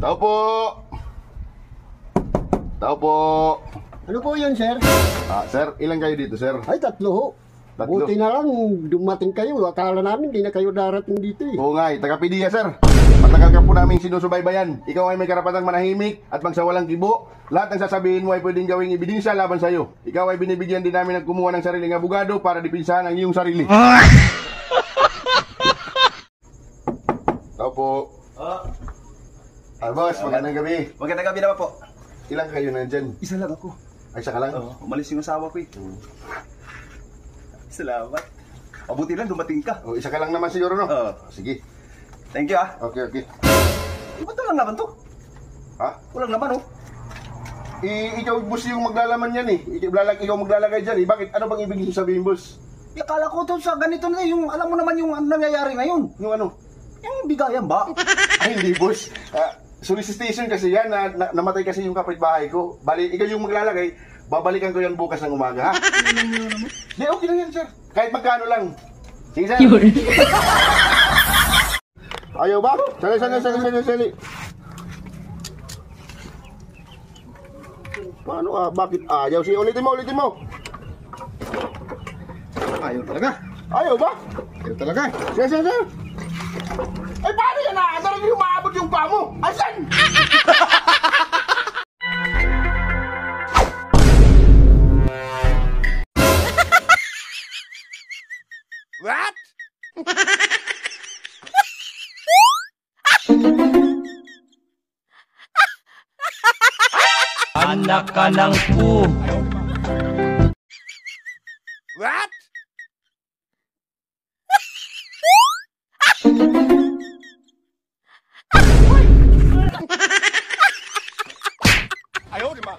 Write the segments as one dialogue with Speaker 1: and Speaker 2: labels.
Speaker 1: Tao po. Tao po.
Speaker 2: Ano po yun, sir?
Speaker 1: Sir, ilan kayo dito, sir?
Speaker 2: Ay, tatlo ho.
Speaker 1: Tatlo?
Speaker 2: Buti na lang dumating kayo. Akala namin di na kayo darating dito eh.
Speaker 1: Oo nga, taga-PDEA, sir. Matagal ka po namin sinusubaybayan. Ikaw ay may karapatang manahimik at magsawalang kibo. Lahat ng sasabihin mo ay pwedeng gawing ebidensya laban sa'yo. Ikaw ay binibigyan din namin ng kumuha ng sariling abogado para dipinsahan ang iyong sarili. Tao po. Boss, magandang gabi.
Speaker 3: Magandang gabi naman po.
Speaker 1: Ilan kayo nandyan?
Speaker 3: Isa lang ako.
Speaker 1: Ay, saka lang?
Speaker 3: Oo, umalis yung asawa ko eh. Salamat. Mabuti lang dumating ka.
Speaker 1: Isa ka lang naman siguro, no?
Speaker 3: Oo.
Speaker 1: Sige.
Speaker 3: Thank you ah.
Speaker 1: Okay.
Speaker 3: Ba't walang laman to?
Speaker 1: Ha?
Speaker 3: Walang laman oh.
Speaker 1: Ikaw, boss, yung maglalaman yan eh. Ikaw maglalagay dyan eh. Bakit? Ano bang ibig sabihin, boss?
Speaker 3: Akala ko to sa ganito na yung, alam mo naman yung nangyayari ngayon.
Speaker 1: Yung ano?
Speaker 3: Yung bigayan ba?
Speaker 1: Ay, hindi, boss. Solicitation kasi yan. Namatay kasi yung kapitbahay ko. Bali, ikaw yung maglalagay. Babalikan ko yan bukas ng umaga, ha? Hindi, okay lang yan, sir. Kahit magkano lang. Sige, sir. Ayaw ba? Sali. Paano bakit ayaw? Sige, ulitin mo.
Speaker 3: Ayaw talaga.
Speaker 1: Ayaw ba?
Speaker 3: Ayaw talaga.
Speaker 1: Sige. Ay, paano yan na? Talagang umaabot yung paa mo. Asan?
Speaker 3: What?
Speaker 4: Anak ka ng pu.
Speaker 3: What? Ayaw, di ba?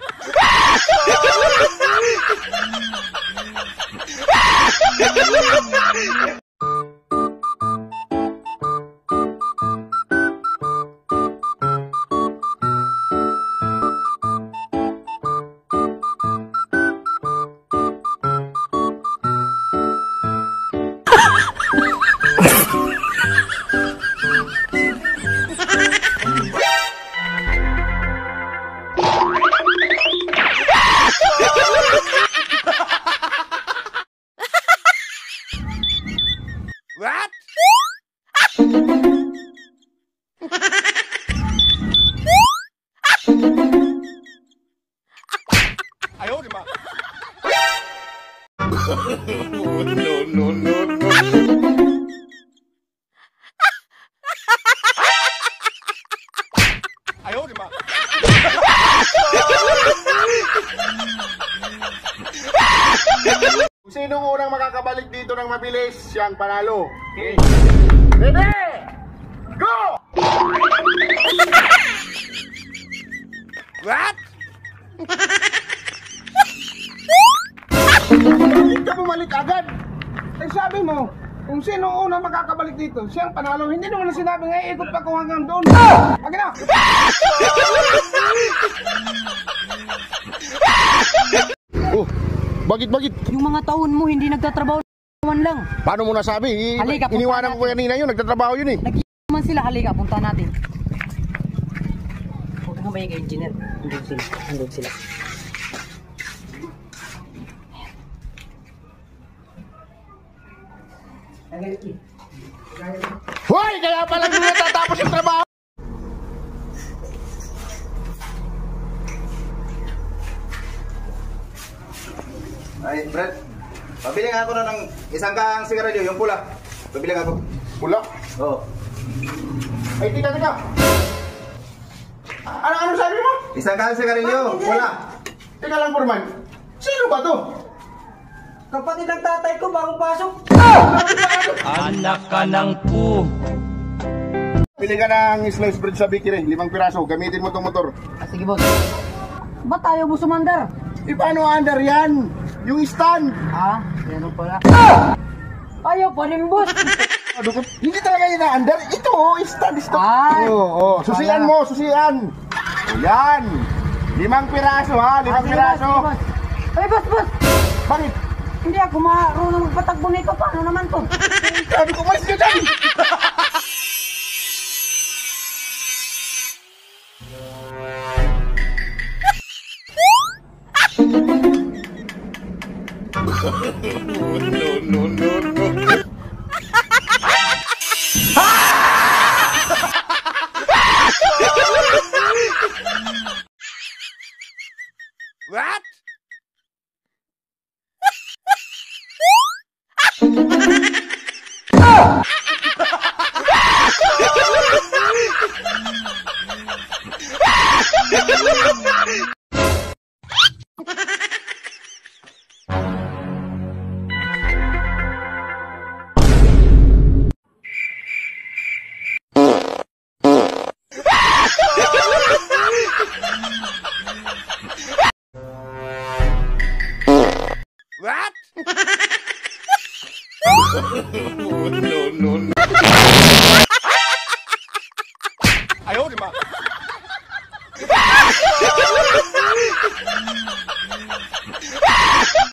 Speaker 3: What? Ayaw, di ba?
Speaker 1: No.
Speaker 3: Ayaw, di ba?
Speaker 1: Kung sinong unang makakabalik dito ng mabilis, siyang panalo.
Speaker 3: Okay.
Speaker 1: Ready? Go!
Speaker 3: What?
Speaker 1: Bakit ka bumalik agad?
Speaker 5: Eh sabi mo, kung sino ang unang makakabalik dito, siyang panalo. Hindi naman na sinabi nga, ikot pa kung hanggang doon. Pagin na!
Speaker 1: Oh, bakit?
Speaker 6: Yung mga taon mo hindi nagtatrabaho lang.
Speaker 1: Paano mo nasabi?
Speaker 6: Halika, punta
Speaker 1: Iniwanan ko kanina yun, nagtatrabaho yun eh.
Speaker 6: Nag-iman sila, halika, punta natin. Huwag ka ba yung engineer? Andun sila.
Speaker 1: Hoy! Kaya pala nyo natatapos yung trabaho!
Speaker 3: Ay, Brad. Pabili nga ako na ng isang kaang sigarilyo, yung pula. Pabili nga ako.
Speaker 1: Pula?
Speaker 3: Oo.
Speaker 1: Ay, tika. Ano sabi mo?
Speaker 3: Isang kaang sigarilyo, pula.
Speaker 1: Tika lang, Purman. Sino ba to?
Speaker 5: Kapatid ng tatay ko, bagong pasok.
Speaker 4: Anak ka ng pu.
Speaker 1: Pili ka ng slice bread sa bakery, 5 piraso. Gamitin mo tong motor.
Speaker 6: Sige, boss. Ba't tayo mo sumandar?
Speaker 1: Paano under yan? Yung stand.
Speaker 6: Yan pala. Ayaw pa rin, boss.
Speaker 1: Hindi talaga yun na under. Ito, stand.
Speaker 6: Ay.
Speaker 1: Susian mo, susian. Yan. 5 piraso ha, 5 piraso.
Speaker 6: Ay, boss.
Speaker 1: Bakit?
Speaker 6: Hindi ako marunong magpatakbo nito. Paano naman to?
Speaker 1: Sabi ko, malis ka dyan. Ayaw, di ba?